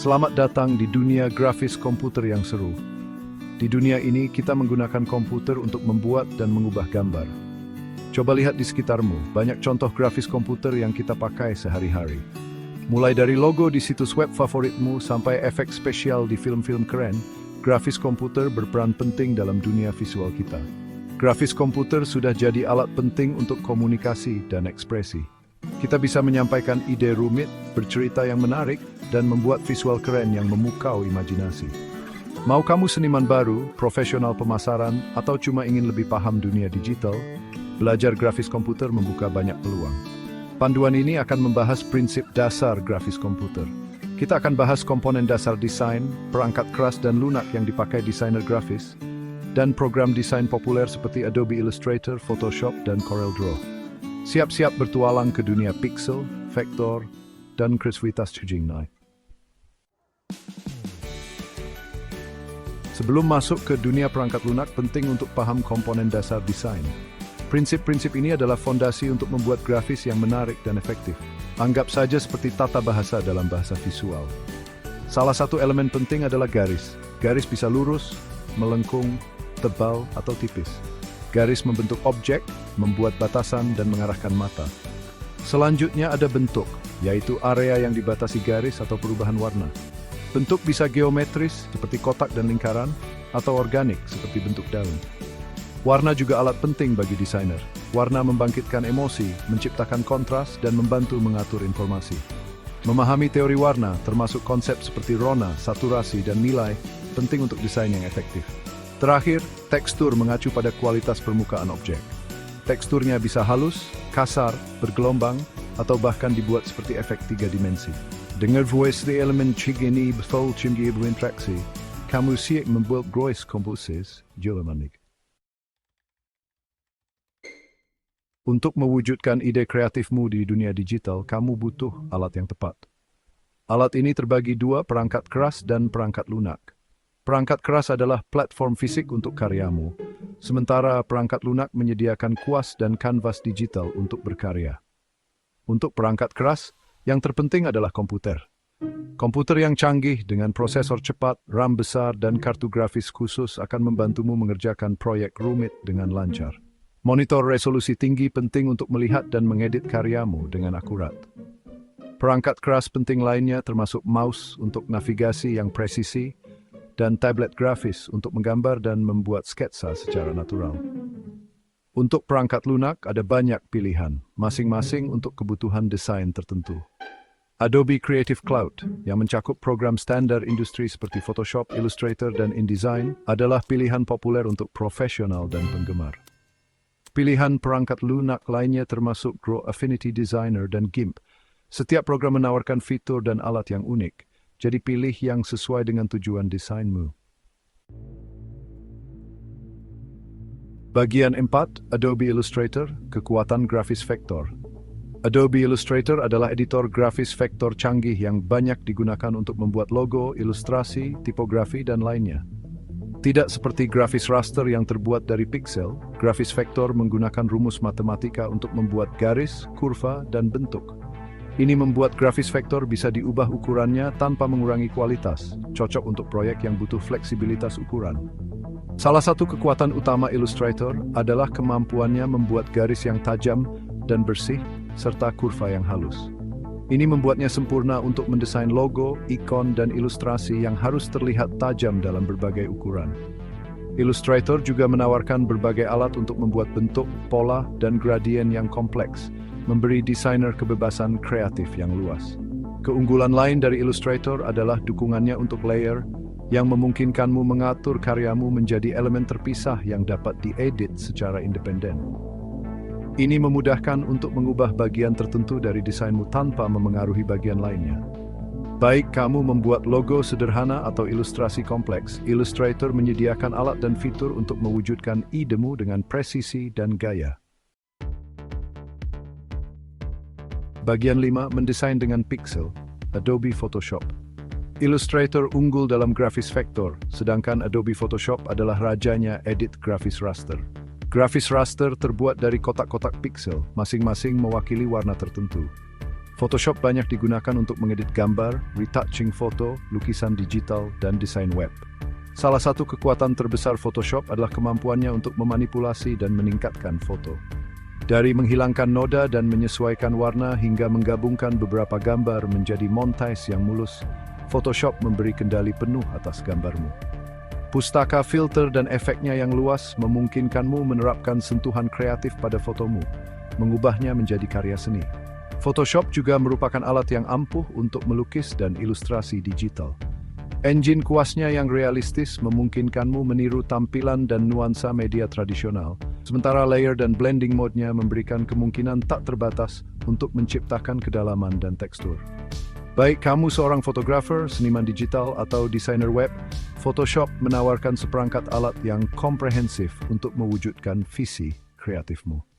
Selamat datang di dunia grafis komputer yang seru. Di dunia ini, kita menggunakan komputer untuk membuat dan mengubah gambar. Coba lihat di sekitarmu, banyak contoh grafis komputer yang kita pakai sehari-hari. Mulai dari logo di situs web favoritmu sampai efek spesial di film-film keren, grafis komputer berperan penting dalam dunia visual kita. Grafis komputer sudah jadi alat penting untuk komunikasi dan ekspresi. Kita bisa menyampaikan ide rumit, bercerita yang menarik, dan membuat visual keren yang memukau imajinasi. Mau kamu seniman baru, profesional pemasaran, atau cuma ingin lebih paham dunia digital, belajar grafis komputer membuka banyak peluang. Panduan ini akan membahas prinsip dasar grafis komputer. Kita akan bahas komponen dasar desain, perangkat keras dan lunak yang dipakai desainer grafis, dan program desain populer seperti Adobe Illustrator, Photoshop, dan CorelDRAW. Siap-siap bertualang ke dunia pixel, vektor, dan kreativitas Chujing. Sebelum masuk ke dunia perangkat lunak, penting untuk paham komponen dasar desain. Prinsip-prinsip ini adalah fondasi untuk membuat grafis yang menarik dan efektif. Anggap saja seperti tata bahasa dalam bahasa visual. Salah satu elemen penting adalah garis. Garis bisa lurus, melengkung, tebal, atau tipis. Garis membentuk objek, membuat batasan, dan mengarahkan mata. Selanjutnya ada bentuk, yaitu area yang dibatasi garis atau perubahan warna. Bentuk bisa geometris, seperti kotak dan lingkaran, atau organik, seperti bentuk daun. Warna juga alat penting bagi desainer. Warna membangkitkan emosi, menciptakan kontras, dan membantu mengatur informasi. Memahami teori warna, termasuk konsep seperti rona, saturasi, dan nilai, penting untuk desain yang efektif. Terakhir, tekstur mengacu pada kualitas permukaan objek. Teksturnya bisa halus, kasar, bergelombang, atau bahkan dibuat seperti efek 3 dimensi. Dengan voice the element ini betul cinggi berinteraksi, kamu siap membuat grafis komputer jelemanik. Untuk mewujudkan ide kreatifmu di dunia digital, kamu butuh alat yang tepat. Alat ini terbagi dua, perangkat keras dan perangkat lunak. Perangkat keras adalah platform fisik untuk karyamu, sementara perangkat lunak menyediakan kuas dan kanvas digital untuk berkarya. Untuk perangkat keras, yang terpenting adalah komputer. Komputer yang canggih dengan prosesor cepat, RAM besar, dan kartu grafis khusus akan membantumu mengerjakan proyek rumit dengan lancar. Monitor resolusi tinggi penting untuk melihat dan mengedit karyamu dengan akurat. Perangkat keras penting lainnya termasuk mouse untuk navigasi yang presisi, dan tablet grafis untuk menggambar dan membuat sketsa secara natural. Untuk perangkat lunak ada banyak pilihan, masing-masing untuk kebutuhan desain tertentu. Adobe Creative Cloud, yang mencakup program standar industri seperti Photoshop, Illustrator, dan InDesign, adalah pilihan populer untuk profesional dan penggemar. Pilihan perangkat lunak lainnya termasuk Grow Affinity Designer dan GIMP. Setiap program menawarkan fitur dan alat yang unik, jadi pilih yang sesuai dengan tujuan desainmu. Bagian 4, Adobe Illustrator, kekuatan grafis vektor. Adobe Illustrator adalah editor grafis vektor canggih yang banyak digunakan untuk membuat logo, ilustrasi, tipografi, dan lainnya. Tidak seperti grafis raster yang terbuat dari pixel, grafis vektor menggunakan rumus matematika untuk membuat garis, kurva, dan bentuk. Ini membuat grafis vektor bisa diubah ukurannya tanpa mengurangi kualitas, cocok untuk proyek yang butuh fleksibilitas ukuran. Salah satu kekuatan utama Illustrator adalah kemampuannya membuat garis yang tajam dan bersih, serta kurva yang halus. Ini membuatnya sempurna untuk mendesain logo, ikon, dan ilustrasi yang harus terlihat tajam dalam berbagai ukuran. Illustrator juga menawarkan berbagai alat untuk membuat bentuk, pola, dan gradien yang kompleks, memberi desainer kebebasan kreatif yang luas. Keunggulan lain dari Illustrator adalah dukungannya untuk layer, yang memungkinkanmu mengatur karyamu menjadi elemen terpisah yang dapat diedit secara independen. Ini memudahkan untuk mengubah bagian tertentu dari desainmu tanpa memengaruhi bagian lainnya. Baik kamu membuat logo sederhana atau ilustrasi kompleks, Illustrator menyediakan alat dan fitur untuk mewujudkan idemu dengan presisi dan gaya. Bagian 5, mendesain dengan pixel, Adobe Photoshop. Illustrator unggul dalam grafis vektor, sedangkan Adobe Photoshop adalah rajanya edit grafis raster. Grafis raster terbuat dari kotak-kotak pixel, masing-masing mewakili warna tertentu. Photoshop banyak digunakan untuk mengedit gambar, retouching foto, lukisan digital, dan desain web. Salah satu kekuatan terbesar Photoshop adalah kemampuannya untuk memanipulasi dan meningkatkan foto. Dari menghilangkan noda dan menyesuaikan warna hingga menggabungkan beberapa gambar menjadi montage yang mulus, Photoshop memberi kendali penuh atas gambarmu. Pustaka filter dan efeknya yang luas memungkinkanmu menerapkan sentuhan kreatif pada fotomu, mengubahnya menjadi karya seni. Photoshop juga merupakan alat yang ampuh untuk melukis dan ilustrasi digital. Engine kuasnya yang realistis memungkinkanmu meniru tampilan dan nuansa media tradisional, sementara layer dan blending mode-nya memberikan kemungkinan tak terbatas untuk menciptakan kedalaman dan tekstur. Baik kamu seorang fotografer, seniman digital, atau desainer web, Photoshop menawarkan seperangkat alat yang komprehensif untuk mewujudkan visi kreatifmu.